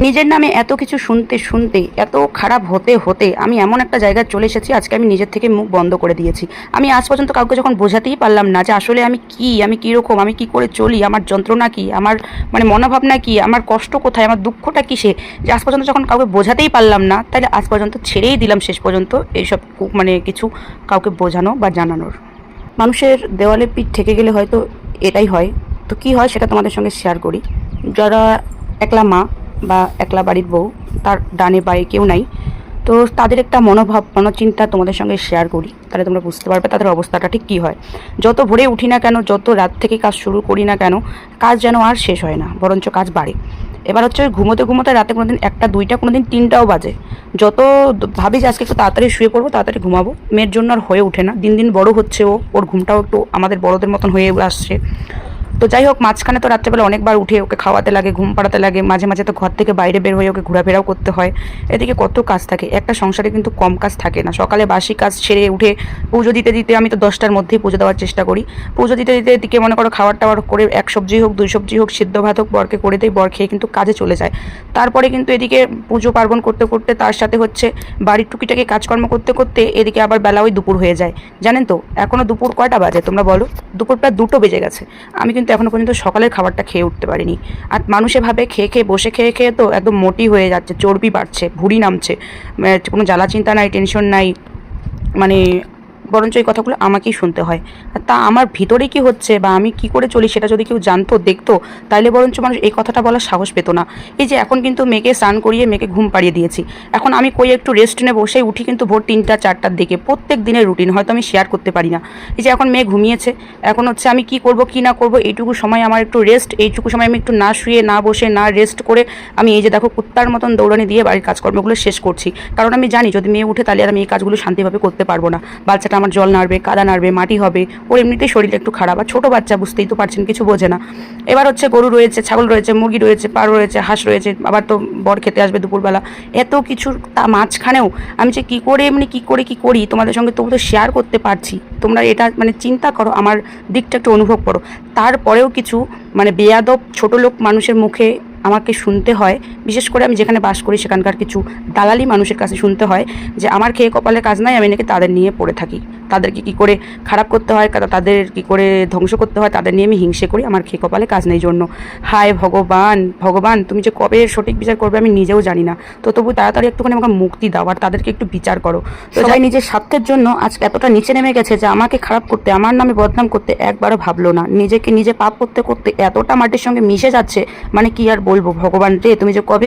নিজের নামে এত কিছু শুনতে শুনতে এত খারাপ হতে হতে আমি এমন একটা জায়গায় চলে এসেছি, আজকে আমি নিজের থেকে মুখ বন্ধ করে দিয়েছি। আমি আজ পর্যন্ত কাউকে যখন বোঝাতেই পারলাম না যে আসলে আমি কীরকম, আমি কী করে চলি, আমার যন্ত্রণা কী, আমার মনোভাবনা কী, আমার কষ্ট কোথায়, আমার দুঃখটা কিসে, যে আজ পর্যন্ত যখন কাউকে বোঝাতেই পারলাম না, তাহলে আজ পর্যন্ত ছেড়েই দিলাম শেষ পর্যন্ত এইসব কিছু কাউকে বোঝানো বা জানানোর। মানুষের দেওয়ালে পিঠ ঠেকে গেলে হয়তো এটাই হয়। তো কী হয় সেটা তোমাদের সঙ্গে শেয়ার করি। যারা একলা মা বা একলা বাড়ির বউ, তার ডানে বায়ে কেউ নাই, তো তাদের একটা মনোভাব মনোচিন্তা তোমাদের সঙ্গে শেয়ার করি, তাহলে তোমরা বুঝতে পারবে তাদের অবস্থাটা ঠিক কী হয়। যত ভোরে উঠি না কেন, যত রাত থেকে কাজ শুরু করি না কেন, কাজ যেন আর শেষ হয় না, বরঞ্চ কাজ বাড়ে। এবার হচ্ছে ঘুমোতে ঘুমোতে রাতে কোনো দিন একটা দুইটা, কোনো দিন তিনটাও বাজে। যত ভাবি যে আজকে একটু তাড়াতাড়ি শুয়ে পড়বো, তাড়াতাড়ি ঘুমাবো, মেয়ের জন্য আর হয়ে ওঠে না। দিন দিন বড় হচ্ছে, ওর ঘুমটাও একটু আমাদের বড়দের মতন হয়ে আসছে। তো যাই হোক, মাঝখানে তো রাত্রেবেলা অনেকবার উঠে ওকে খাওয়াতে লাগে, ঘুম পাড়াতে লাগে, মাঝে মাঝে তো ঘর থেকে বাইরে বের হয়ে ওকে ঘোরাফেরাও করতে হয়। এদিকে কত কাজ থাকে, একটা সংসারে কিন্তু কম কাজ থাকে না। সকালে বাসি কাজ সেরে উঠে পুজো দিতে দিতে, আমি তো 10টার মধ্যেই পুজো দেওয়ার চেষ্টা করি। পুজো দিতে দিতে এদিকে মনে করো খাবার টাবার করে, এক সবজি হোক দুই সবজি হোক, সিদ্ধ ভাত হোক, বরকে করে দেয়, বর খেয়ে কিন্তু কাজে চলে যায়। তারপরে কিন্তু এদিকে পুজো পার্বণ করতে করতে, তার সাথে হচ্ছে বাড়ির টুকিটাকে কাজকর্ম করতে করতে, এদিকে আবার বেলা ওই দুপুর হয়ে যায়। জানেন তো এখনও দুপুর কয়টা বাজে তোমরা বলো? দুপুর প্রায় 2টো বেজে গেছে। আমি কিন্তু এখনও পর্যন্ত সকালের খাবারটা খেয়ে উঠতে পারিনি। আর মানুষে ভাবে খেয়ে খেয়ে বসে খেয়ে খেয়ে তো একদম মোটি হয়ে যাচ্ছে, চর্বি বাড়ছে, ভুঁড়ি নামছে, কোনো জ্বালা চিন্তা নাই, টেনশন নাই, মানে বরঞ্চ এই কথাগুলো আমাকেই শুনতে হয়। আর তা আমার ভিতরে কি হচ্ছে বা আমি কি করে চলি সেটা যদি কেউ জানতো, দেখতো, তাইলে বরঞ্চ মানুষ এই কথাটা বলার সাহস পেতো না। এই যে এখন কিন্তু মেয়েকে স্নান করিয়ে মেয়েকে ঘুম পাড়িয়ে দিয়েছি, এখন আমি কই একটু রেস্ট নিয়ে বসেই উঠি কিন্তু ভোর 3টা 4টার দিকে। প্রত্যেক দিনের রুটিন হয়তো আমি শেয়ার করতে পারি না। এই যে এখন মেয়ে ঘুমিয়েছে, এখন হচ্ছে আমি কি করব কি না করব, এইটুকু সময় আমার একটু রেস্ট, এইটুকু সময় আমি একটু না শুয়ে না বসে না রেস্ট করে আমি এই যে দেখো কুত্তার মতন দৌড়ানি দিয়ে বাড়ির কাজকর্মগুলো শেষ করছি। কারণ আমি জানি যদি মেয়ে উঠে তাহলে আর আমি এই কাজগুলো শান্তিভাবে করতে পারবো না। বাচ্চাটা আমার জল নাড়বে, কাদা নাড়বে, মাটি হবে, ওর এমনিতেই শরীরটা একটু খারাপ। আর ছোটো বাচ্চা, বুঝতেই তো পারছেন, কিছু বোঝে না। এবার হচ্ছে গরু রয়েছে, ছাগল রয়েছে, মুরগি রয়েছে, পাড় রয়েছে, হাঁস রয়েছে, আবার তো বর খেতে আসবে দুপুরবেলা, এত কিছুর তা মাঝখানেও আমি যে কী করে কি করি তোমাদের সঙ্গে তবু তো শেয়ার করতে পারছি। তোমরা এটা চিন্তা করো, আমার দিকটা একটু অনুভব করো। তারপরেও কিছু বেয়াদব ছোটো লোক মানুষের মুখে আমাকে শুনতে হয়। বিশেষ করে আমি যেখানে বাস করি সেখানকার কিছু দালালি মানুষের কাছে শুনতে হয় যে আমার খেয়ে কপালে কাজ নাই, আমি নাকি তাদের নিয়ে পড়ে থাকি, তাদেরকে কী করে খারাপ করতে হয়, তাদের কী করে ধ্বংস করতে হয়, তাদের নিয়ে আমি হিংসে করি, আমার খেয়ে কপালে কাজ নেই জন্য। হায় ভগবান, ভগবান তুমি যে কবে সঠিক বিচার করবে আমি নিজেও জানি না। তো তবু তাড়াতাড়ি একটুখানি আমাকে মুক্তি দাও আর তাদেরকে একটু বিচার করো। তো যাই নিজের স্বার্থের জন্য আজ এতটা নিচে নেমে গেছে যে আমাকে খারাপ করতে, আমার নামে বদনাম করতে একবারও ভাবলো না। নিজেকে নিজে পাপ করতে করতে এতটা মাটির সঙ্গে মিশে যাচ্ছে, কি আর বলবো ভগবান রে, তুমি যে কবে